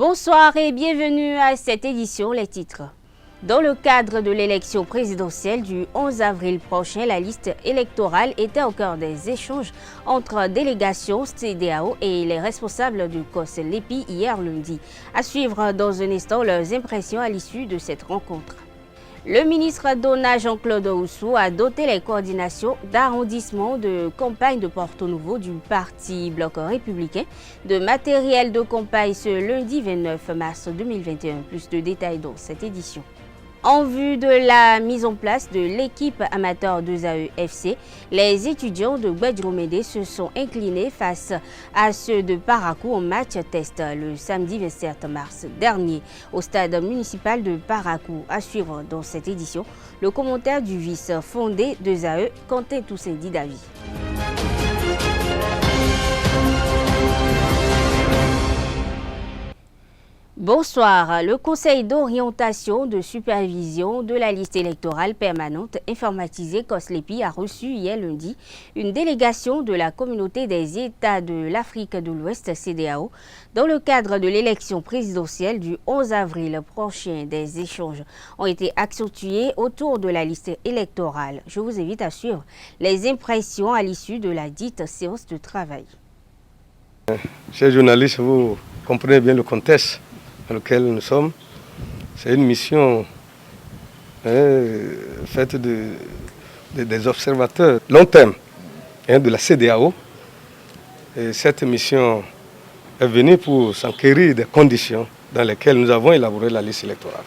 Bonsoir et bienvenue à cette édition. Les titres. Dans le cadre de l'élection présidentielle du 11 avril prochain, la liste électorale était au cœur des échanges entre délégations CEDEAO et les responsables du COS LEPI hier lundi. À suivre dans un instant leurs impressions à l'issue de cette rencontre. Le ministre Dona Jean-Claude Oussou a doté les coordinations d'arrondissement de campagne de Porto Novo du parti Bloc républicain de matériel de campagne ce lundi 29 mars 2021. Plus de détails dans cette édition. En vue de la mise en place de l'équipe amateur 2AE FC, les étudiants de Guadjromede se sont inclinés face à ceux de Parakou en match test le samedi 27 mars dernier au stade municipal de Parakou. À suivre dans cette édition, le commentaire du vice-fondé 2AE, Quentin Toussaint-Didavi. Bonsoir. Le Conseil d'orientation de supervision de la liste électorale permanente informatisée COS LEPI a reçu hier lundi une délégation de la communauté des États de l'Afrique de l'Ouest CEDEAO dans le cadre de l'élection présidentielle du 11 avril prochain. Des échanges ont été accentués autour de la liste électorale. Je vous invite à suivre les impressions à l'issue de la dite séance de travail. Chers journalistes, vous comprenez bien le contexte dans lequel nous sommes. C'est une mission faite des observateurs long terme de la CEDEAO. Et cette mission est venue pour s'enquérir des conditions dans lesquelles nous avons élaboré la liste électorale.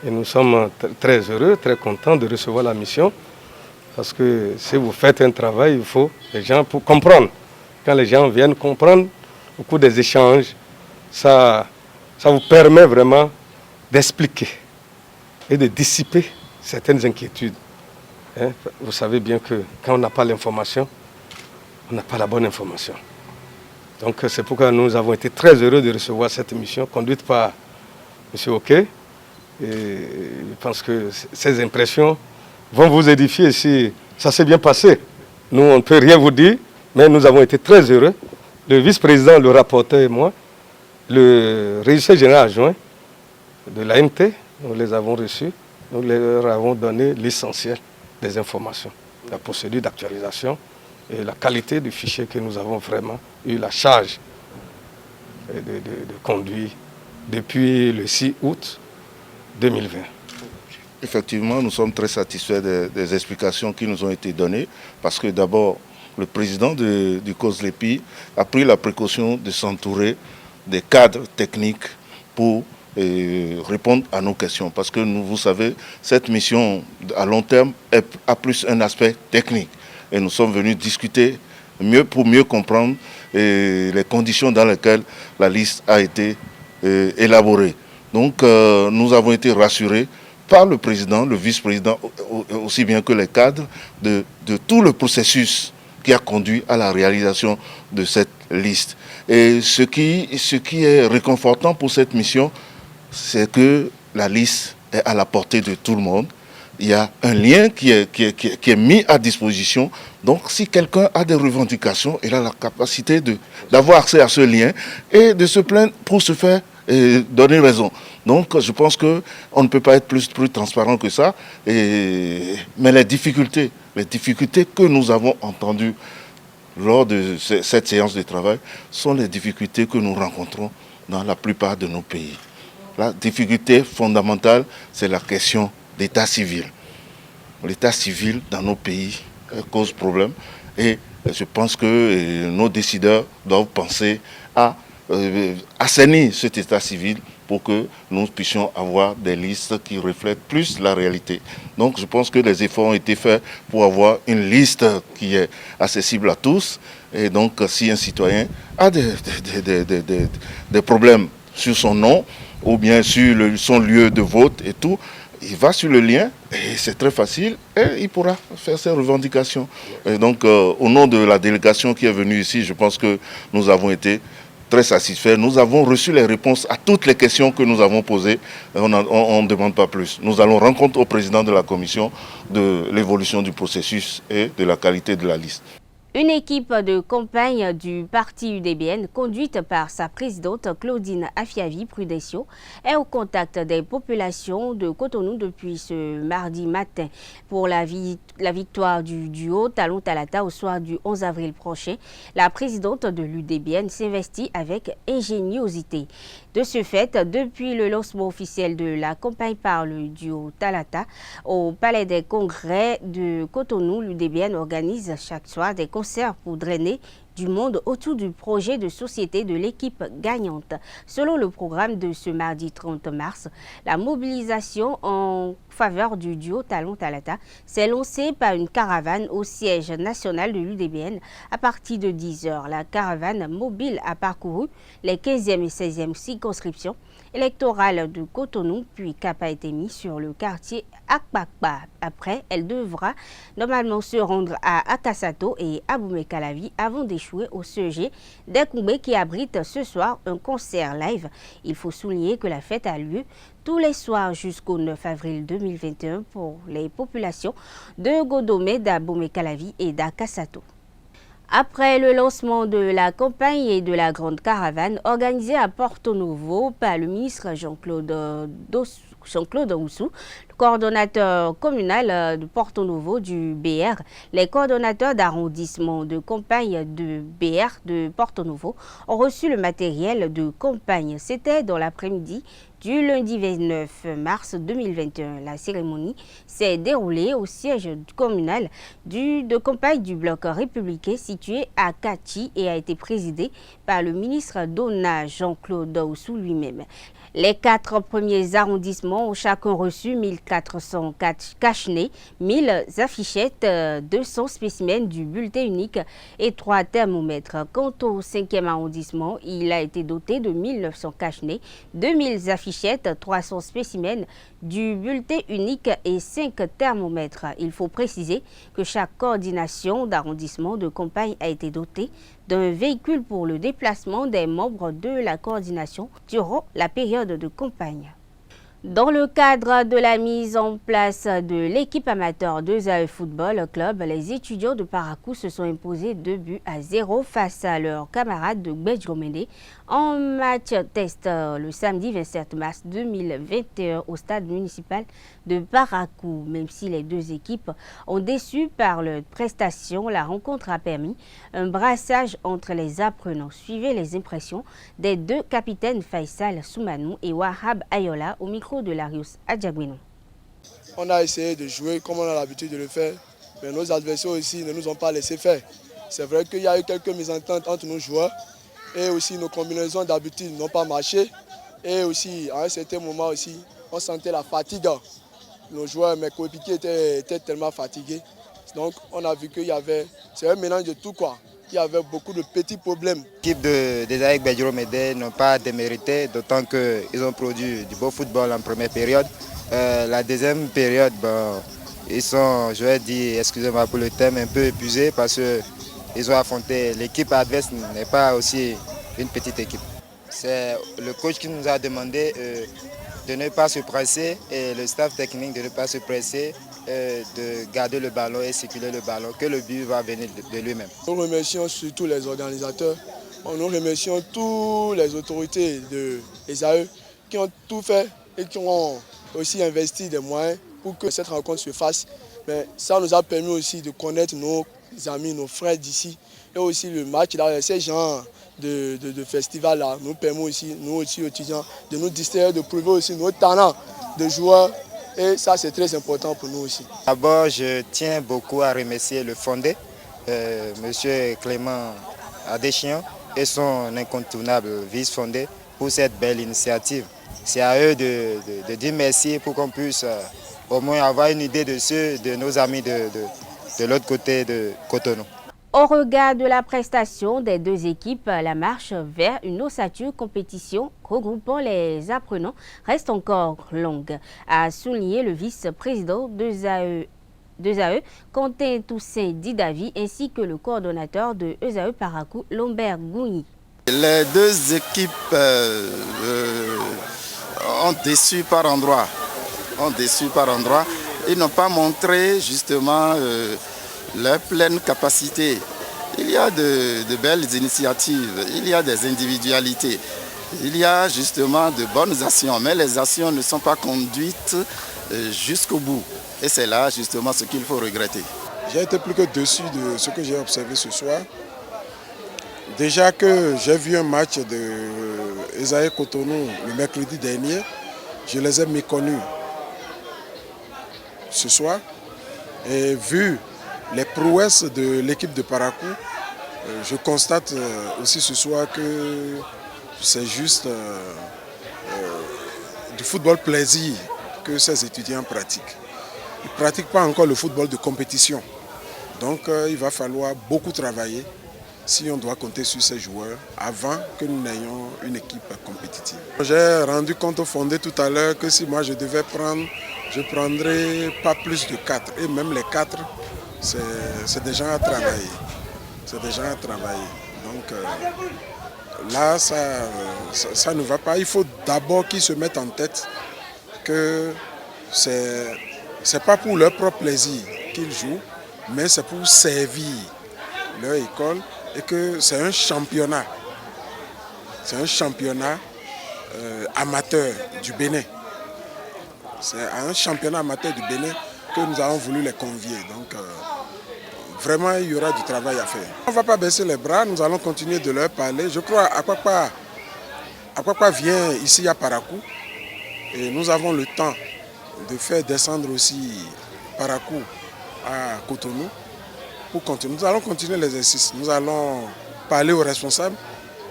Et nous sommes très heureux, très contents de recevoir la mission, parce que si vous faites un travail, il faut les gens pour comprendre. Quand les gens viennent comprendre au cours des échanges, ça vous permet vraiment d'expliquer et de dissiper certaines inquiétudes. Vous savez bien que quand on n'a pas l'information, on n'a pas la bonne information. Donc c'est pourquoi nous avons été très heureux de recevoir cette mission conduite par M. Oké. Et je pense que ces impressions vont vous édifier si ça s'est bien passé. Nous, on ne peut rien vous dire, mais nous avons été très heureux. Le vice-président, le rapporteur et moi, le régisseur général adjoint de l'ANT, nous les avons reçus, nous leur avons donné l'essentiel des informations, la procédure d'actualisation et la qualité du fichier que nous avons vraiment eu la charge de conduire depuis le 6 août 2020. Effectivement, nous sommes très satisfaits des explications qui nous ont été données, parce que d'abord, le président du COS LEPI a pris la précaution de s'entourer des cadres techniques pour répondre à nos questions. Parce que vous savez, cette mission à long terme a plus un aspect technique. Et nous sommes venus discuter pour mieux comprendre les conditions dans lesquelles la liste a été élaborée. Donc nous avons été rassurés par le président, le vice-président, aussi bien que les cadres, de tout le processus qui a conduit à la réalisation de cette liste. Et ce qui est réconfortant pour cette mission, c'est que la liste est à la portée de tout le monde. Il y a un lien qui est mis à disposition. Donc si quelqu'un a des revendications, il a la capacité d'avoir accès à ce lien et de se plaindre pour se faire donner raison. Donc je pense qu'on ne peut pas être plus transparent que ça. Mais les difficultés que nous avons entendues lors de cette séance de travail sont les difficultés que nous rencontrons dans la plupart de nos pays. La difficulté fondamentale, c'est la question d'état civil. L'état civil dans nos pays cause problème et je pense que nos décideurs doivent penser à assainir cet état civil pour que nous puissions avoir des listes qui reflètent plus la réalité. Donc je pense que les efforts ont été faits pour avoir une liste qui est accessible à tous. Et donc si un citoyen a des problèmes sur son nom ou bien sur son lieu de vote et tout, il va sur le lien et c'est très facile et il pourra faire ses revendications. Et donc au nom de la délégation qui est venue ici, je pense que nous avons été très satisfaits. Nous avons reçu les réponses à toutes les questions que nous avons posées. On ne demande pas plus. Nous allons rendre compte au président de la commission de l'évolution du processus et de la qualité de la liste. Une équipe de campagne du parti UDBN, conduite par sa présidente Claudine Afiavi Prudencio, est au contact des populations de Cotonou depuis ce mardi matin. Pour la victoire du duo Talon Talata au soir du 11 avril prochain, la présidente de l'UDBN s'investit avec ingéniosité. De ce fait, depuis le lancement officiel de la campagne par le duo Talata au Palais des Congrès de Cotonou, l'UDBN organise chaque soir des concerts pour drainer du monde autour du projet de société de l'équipe gagnante. Selon le programme de ce mardi 30 mars, la mobilisation en faveur du duo Talon Talata s'est lancée par une caravane au siège national de l'UDBN à partir de 10 h. La caravane mobile a parcouru les 15e et 16e circonscriptions électorales de Cotonou, puis cap a été mis sur le quartier Akbakba. Après, elle devra normalement se rendre à Akasato et à Boumé-Calavi avant d'échouer au CEG d'Ekoumbé qui abrite ce soir un concert live. Il faut souligner que la fête a lieu tous les soirs jusqu'au 9 avril 2021 pour les populations de Godomé, d'Abomey-Calavi et d'Akasato. Après le lancement de la campagne et de la grande caravane organisée à Porto Novo par le ministre Jean-Claude Oussou, le coordonnateur communal de Porto Novo du BR, les coordonnateurs d'arrondissement de campagne de BR de Porto Novo ont reçu le matériel de campagne. C'était dans l'après-midi du lundi 29 mars 2021. La cérémonie s'est déroulée au siège communal de campagne du bloc républicain situé à Kati et a été présidée par le ministre Dona Jean-Claude Oussou lui-même. Les 4 premiers arrondissements ont chacun reçu 1400 cache-nez, 1000 affichettes, 200 spécimens du bulletin unique et 3 thermomètres. Quant au 5e arrondissement, il a été doté de 1900 cache-nez, 2000 affichettes, 300 spécimens du bulletin unique et 5 thermomètres. Il faut préciser que chaque coordination d'arrondissement de campagne a été dotée d'un véhicule pour le déplacement des membres de la coordination durant la période de campagne. Dans le cadre de la mise en place de l'équipe amateur d'ESAE Football Club, les étudiants de Parakou se sont imposés 2-0 face à leurs camarades de Gbedjomene en match test le samedi 27 mars 2021 au stade municipal de Parakou. Même si les deux équipes ont déçu par leurs prestations, la rencontre a permis un brassage entre les apprenants. Suivez les impressions des deux capitaines Faisal Soumanou et Wahab Ayola au micro de Larius Adjagouinou. On a essayé de jouer comme on a l'habitude de le faire, mais nos adversaires aussi ne nous ont pas laissé faire. C'est vrai qu'il y a eu quelques mésententes entre nos joueurs et aussi nos combinaisons d'habitude n'ont pas marché. Et aussi, à un certain moment aussi, on sentait la fatigue. Nos joueurs, mes coéquipiers étaient tellement fatigués. Donc on a vu qu'il y avait, c'est un mélange de tout quoi. Il y avait beaucoup de petits problèmes. L'équipe des AEC Gbedjomene n'ont pas démérité, d'autant qu'ils ont produit du beau football en première période. La deuxième période, ils sont, je vais dire, excusez-moi pour le thème, un peu épuisés parce qu'ils ont affronté l'équipe adverse, n'est pas aussi une petite équipe. C'est le coach qui nous a demandé de ne pas se presser et le staff technique de ne pas se presser, de garder le ballon et circuler le ballon, que le but va venir de lui-même. Nous remercions surtout les organisateurs, nous remercions toutes les autorités de l'ESAE qui ont tout fait et qui ont aussi investi des moyens pour que cette rencontre se fasse. Mais ça nous a permis aussi de connaître nos amis, nos frères d'ici et aussi le match, là, ces gens de festival là, nous permet aussi, nous aussi étudiants, de nous distraire, de prouver aussi nos talents de joueurs. Et ça, c'est très important pour nous aussi. D'abord, je tiens beaucoup à remercier le fondé, M. Clément Adéchian et son incontournable vice-fondé pour cette belle initiative. C'est à eux de dire merci pour qu'on puisse au moins avoir une idée de nos amis de l'autre côté de Cotonou. Au regard de la prestation des deux équipes, la marche vers une ossature compétition regroupant les apprenants reste encore longue, a souligné le vice-président d'ESAE, Quentin Toussaint Didavi, ainsi que le coordonnateur de ESAE Parakou, Lombert Gouni. Les deux équipes ont déçu par endroits. Ils n'ont pas montré justement leur pleine capacité Il y a de belles initiatives, il y a des individualités, il y a justement de bonnes actions, mais les actions ne sont pas conduites jusqu'au bout. Et c'est là justement ce qu'il faut regretter. J'ai été plus que déçu de ce que j'ai observé ce soir. Déjà que j'ai vu un match de Esaïe Cotonou le mercredi dernier, je les ai méconnus ce soir. Et vu les prouesses de l'équipe de Parakou, je constate aussi ce soir que c'est juste du football plaisir que ces étudiants pratiquent. Ils ne pratiquent pas encore le football de compétition. Donc il va falloir beaucoup travailler si on doit compter sur ces joueurs avant que nous n'ayons une équipe compétitive. J'ai rendu compte fondé tout à l'heure que si moi je devais prendre, je ne prendrais pas plus de 4. Et même les 4, c'est des gens à travailler. C'est des gens à travailler. Donc là, ça ne va pas. Il faut d'abord qu'ils se mettent en tête que c'est pas pour leur propre plaisir qu'ils jouent, mais c'est pour servir leur école et que c'est un championnat. C'est un championnat amateur du Bénin. C'est à un championnat amateur du Bénin que nous avons voulu les convier. Donc vraiment, il y aura du travail à faire. On ne va pas baisser les bras, nous allons continuer de leur parler. Je crois Akwakwa vient ici à Parakou et nous avons le temps de faire descendre aussi Parakou à Cotonou pour continuer. Nous allons continuer l'exercice. Nous allons parler aux responsables,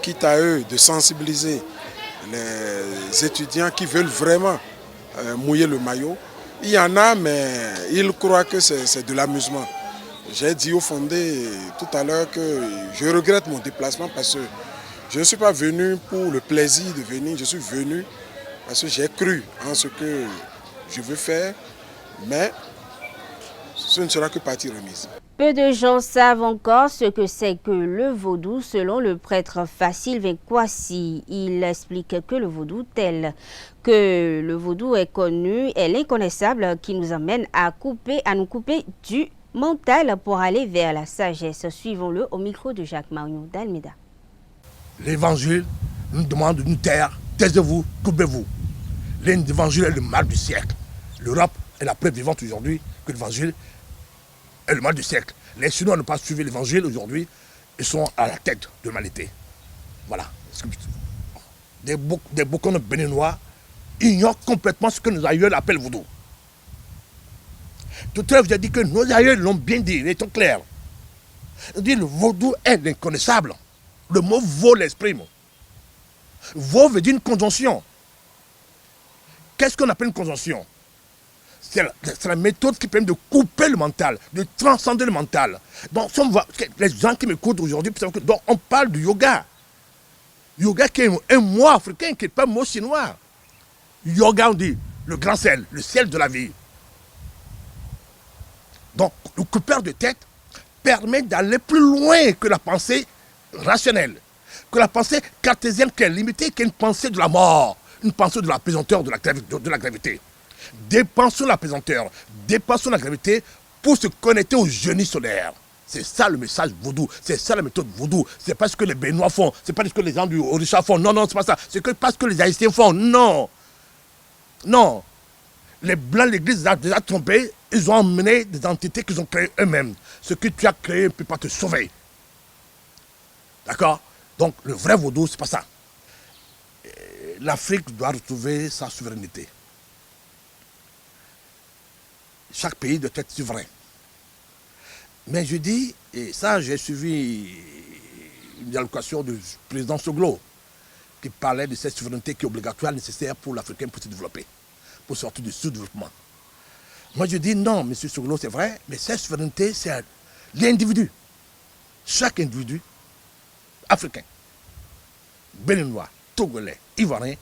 quitte à eux de sensibiliser les étudiants qui veulent vraiment mouiller le maillot. Il y en a, mais ils croient que c'est de l'amusement. J'ai dit au fondé tout à l'heure que je regrette mon déplacement parce que je ne suis pas venu pour le plaisir de venir, je suis venu parce que j'ai cru en ce que je veux faire, mais ce ne sera que partie remise. Peu de gens savent encore ce que c'est que le vaudou, selon le prêtre Facile Vinkwasi. Il explique que le vaudou tel que le vaudou est connu est l'inconnaissable qui nous amène à nous couper du mental pour aller vers la sagesse. Suivons-le au micro de Jacques Marion d'Almeida. L'évangile nous demande de nous taire. Taisez-vous, coupez-vous. L'évangile est le mal du siècle. L'Europe est la preuve vivante aujourd'hui que l'évangile est le mal du siècle. Les Chinois n'ont pas suivi l'évangile aujourd'hui, ils sont à la tête de l'humanité. Voilà. Des bocons béninois ignorent complètement ce que nos aïeux appellent vaudou. Tout à l'heure, vous avez dit que nos aïeux l'ont bien dit, ils sont clairs. Ils disent que le vaudou est l'inconnaissable. Le mot vaut l'exprime. Vaut veut dire une conjonction. Qu'est-ce qu'on appelle une conjonction? C'est la méthode qui permet de couper le mental, de transcender le mental. Donc, les gens qui m'écoutent aujourd'hui, on parle du yoga. Yoga qui est un mot africain, qui n'est pas un mot chinois. Yoga, on dit le grand ciel, le ciel de la vie. Donc, le coupeur de tête permet d'aller plus loin que la pensée rationnelle, que la pensée cartésienne qui est limitée, qui est une pensée de la mort, une pensée de la pesanteur de la gravité. Dépensons la pesanteur, dépensons la gravité pour se connecter au génie solaire. C'est ça le message vaudou, c'est ça la méthode vaudou. C'est pas ce que les Béninois font, c'est pas ce que les gens du Orisha font, non, c'est pas ça. C'est pas ce que les Haïtiens font, non. Non. Les Blancs, l'Église les a trompés, ils ont emmené des entités qu'ils ont créées eux-mêmes. Ce que tu as créé ne peut pas te sauver. D'accord? Donc le vrai vaudou, c'est pas ça. L'Afrique doit retrouver sa souveraineté. Chaque pays doit être souverain. Mais je dis, et ça j'ai suivi une dialocation du président Soglo, qui parlait de cette souveraineté qui est obligatoire, nécessaire pour l'Africain pour se développer, pour sortir du sous-développement. Moi je dis non, M. Soglo, c'est vrai, mais cette souveraineté, c'est l'individu. Chaque individu africain, béninois, togolais, ivoirien,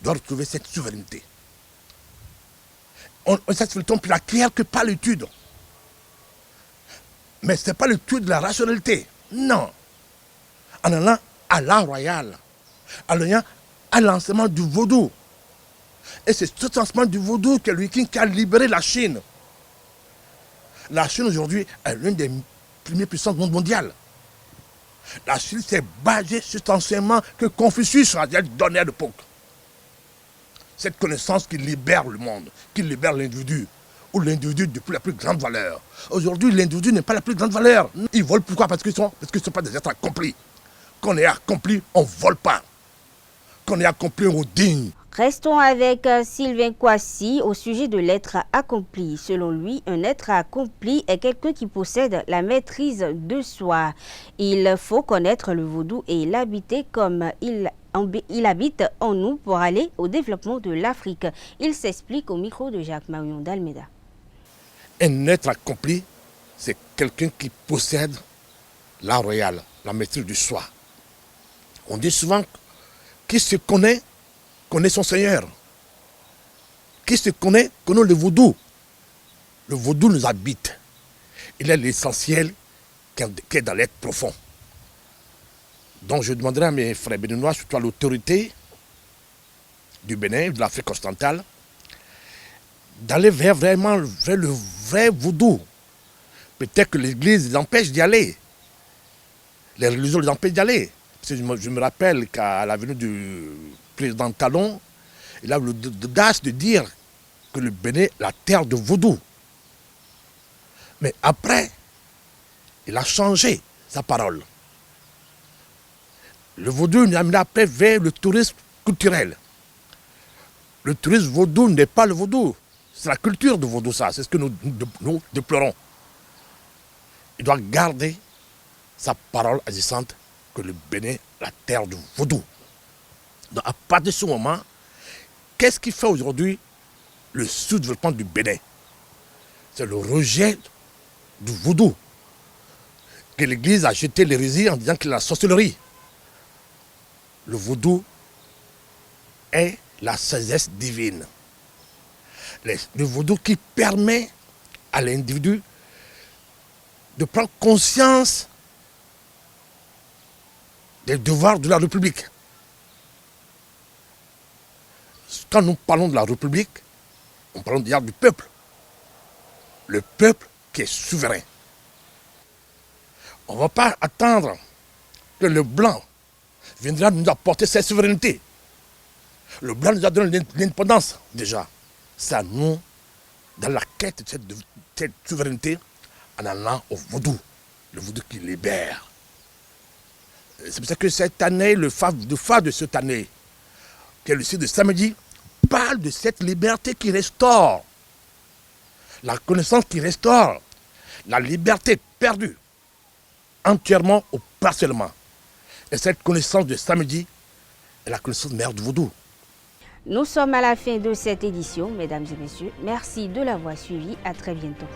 doit retrouver cette souveraineté. Cette souveraineté, on peut l'acquérir que par l'étude. Mais ce n'est pas l'étude de la rationalité. Non. En allant à l'art royal, en allant à l'enseignement du vaudou. Et c'est cet enseignement du vaudou qui a libéré la Chine. La Chine aujourd'hui est l'une des premières puissances mondiales. La Chine s'est basée sur cet enseignement que Confucius a donné à l'époque. Cette connaissance qui libère le monde, qui libère l'individu, ou l'individu depuis la plus grande valeur. Aujourd'hui, l'individu n'est pas la plus grande valeur. Ils volent pourquoi? Parce qu'ils ne sont pas des êtres accomplis. Quand on est accompli, on ne vole pas. Quand on est accompli, on digne. Restons avec Sylvain Kouassi au sujet de l'être accompli. Selon lui, un être accompli est quelqu'un qui possède la maîtrise de soi. Il faut connaître le vaudou et l'habiter comme il habite en nous pour aller au développement de l'Afrique. Il s'explique au micro de Jacques Marion d'Almeida. Un être accompli, c'est quelqu'un qui possède l'art royal, la maîtrise du soi. On dit souvent qui se connaît son Seigneur. Qui se connaît le vaudou. Le vaudou nous habite. Il est l'essentiel qui est dans l'être profond. Donc je demanderai à mes frères béninois, surtout à l'autorité du Bénin, de l'Afrique occidentale, d'aller vers le vrai vaudou. Peut-être que l'Église les empêche d'y aller. Les religions les empêchent d'y aller. Je me rappelle qu'à la venue du président Talon, il a l'audace de dire que le Bénin est la terre de vaudou. Mais après, il a changé sa parole. Le vaudou nous a amené après vers le tourisme culturel. Le tourisme vaudou n'est pas le vaudou. C'est la culture de vaudou, ça. C'est ce que nous déplorons. Il doit garder sa parole agissante que le Bénin, la terre du vaudou. Donc à partir de ce moment, qu'est-ce qui fait aujourd'hui le sous-développement du Bénin? C'est le rejet du vaudou. Que l'Église a jeté l'hérésie en disant que la sorcellerie. Le vaudou est la sagesse divine. Le vaudou qui permet à l'individu de prendre conscience des devoirs de la République. Quand nous parlons de la République, on parle déjà du peuple. Le peuple qui est souverain. On ne va pas attendre que le blanc viendra nous apporter cette souveraineté. Le blanc nous a donné l'indépendance déjà. C'est à nous, dans la quête de cette souveraineté, en allant au vaudou. Le vaudou qui libère. C'est pour ça que cette année, le phare de cette année, qui est le site de samedi, parle de cette liberté qui restaure. La connaissance qui restaure. La liberté perdue. Entièrement ou partiellement. Et cette connaissance de samedi est la connaissance mère du vaudou. Nous sommes à la fin de cette édition, mesdames et messieurs. Merci de l'avoir suivi. À très bientôt.